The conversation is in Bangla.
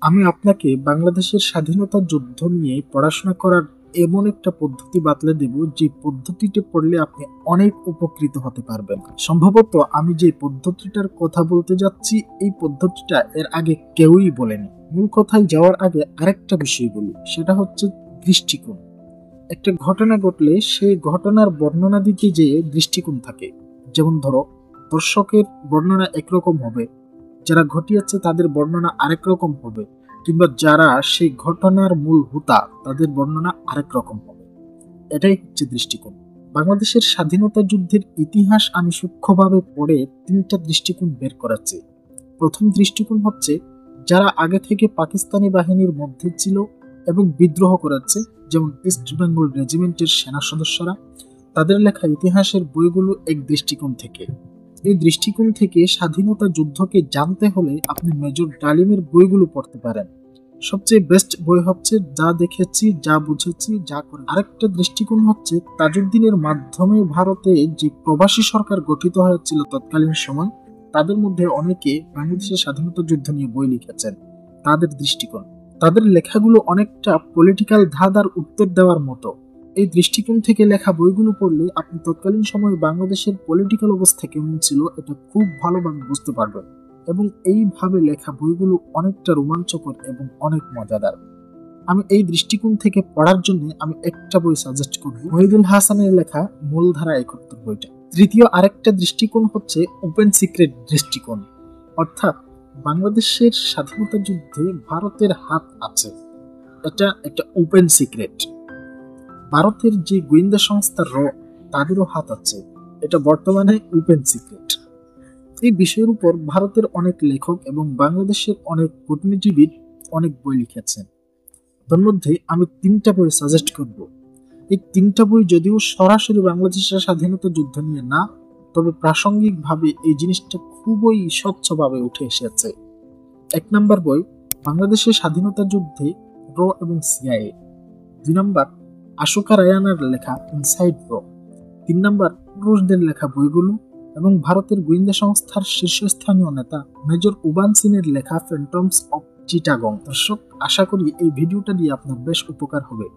আমি আপনাকে বাংলাদেশের স্বাধীনতা যুদ্ধ নিয়ে পড়াশোনা করার এমন একটা পদ্ধতি বাতলে দেব যে পদ্ধতিটি পড়লে আপনি অনেক উপকৃত হতে পারবেন। সম্ভবত আমি যে পদ্ধতিটার কথা বলতে যাচ্ছি এই পদ্ধতিটা এর আগে কেউই বলেনি। মূল কথায় যাওয়ার আগে আরেকটা বিষয় বলি, সেটা হচ্ছে দৃষ্টিকোণ। একটা ঘটনা ঘটলে সেই ঘটনার বর্ণনা দিতে যে দৃষ্টিকোণ থাকে, যেমন ধরো দর্শকের বর্ণনা একরকম হবে, যারা ঘটিয়েছে তাদের বর্ণনা আরেক রকম হবে, কিংবা যারা সেই ঘটনার মূল হোতা তাদের বর্ণনা আরেক রকম হবে। এটাই হচ্ছে দৃষ্টিকোণ। বাংলাদেশের স্বাধীনতা যুদ্ধের ইতিহাস আমি সূক্ষ্মভাবে পড়ে তিনটা দৃষ্টিকোণ বের করেছি। প্রথম দৃষ্টিকোণ হচ্ছে যারা আগে থেকে পাকিস্তানি বাহিনীর মধ্যে ছিল এবং বিদ্রোহ করেছে, যেমন ইস্ট বেঙ্গল রেজিমেন্টের সেনা সদস্যরা, তাদের লেখা ইতিহাসের বইগুলো এক দৃষ্টিকোণ থেকে। এই দৃষ্টিকোণ থেকে স্বাধীনতা যুদ্ধকে জানতে হলে আপনি মেজর ডালিমের বইগুলো পড়তে পারেন। সবচেয়ে বেস্ট বই হচ্ছে যা দেখেছি, যা বুঝেছি, যা করে। আরেকটা দৃষ্টিকোণ হচ্ছে তাজউদ্দিনের মাধ্যমে ভারতে যে প্রবাসী সরকার গঠিত হয়েছিল তৎকালীন সময়, তাদের মধ্যে অনেকে বাংলাদেশের স্বাধীনতা যুদ্ধ নিয়ে বই লিখেছেন। তাদের দৃষ্টিকোণ, তাদের লেখাগুলো অনেকটা পলিটিক্যাল ধাঁধার উত্তর দেওয়ার মতো। এই দৃষ্টিকোণ থেকে লেখা বইগুলো পড়লে আপনি তৎকালীন সময়ে বাংলাদেশের পলিটিক্যাল অবস্থা কেমন ছিল এটা খুব ভালোভাবে বুঝতে পারবেন, এবং এইভাবে লেখা বইগুলো অনেকটা রোমাঞ্চকর এবং অনেক মজাদার। আমি এই দৃষ্টিকোণ থেকে পড়ার জন্য আমি একটা বই সাজেস্ট করব, মহিদুল হাসানের লেখা মূলধারা ৭১ বইটা। তৃতীয় আরেকটা দৃষ্টিকোণ হচ্ছে ওপেন সিক্রেট দৃষ্টিকোণ, অর্থাৎ বাংলাদেশের স্বাধীনতা যুদ্ধে ভারতের হাত আছে, এটা একটা ওপেন সিক্রেট। ভারতের যে গোয়েন্দা সংস্থা তাদেরও হাত আছে, এটা বর্তমানে ওপেন সিক্রেট। এই বিষয়ের উপর ভারতের অনেক লেখক এবং বাংলাদেশের অনেক কূটনীতিবিদ অনেক বই লিখেছেন। তার মধ্যে আমি তিনটা বই সাজেস্ট করব। এই তিনটা বই যদিও সরাসরি বাংলাদেশের স্বাধীনতা যুদ্ধ নিয়ে না, তবে প্রাসঙ্গিকভাবে এই জিনিসটা খুবই স্বচ্ছভাবে উঠে এসেছে। ১ নম্বর বই বাংলাদেশের স্বাধীনতা যুদ্ধে এবং সিআইএ। ২ নম্বর আশোকা রায়ানার লেখা ইনসাইড ৩ নম্বর পুরুষদের লেখা বইগুলো, এবং ভারতের গোয়েন্দা সংস্থার শীর্ষস্থানীয় নেতা মেজর উবান সিনের লেখা ফ্যান্টমস অফ চিটাগং। দর্শক, আশা করি এই ভিডিওটা দিয়ে আপনার বেশ উপকার হবে।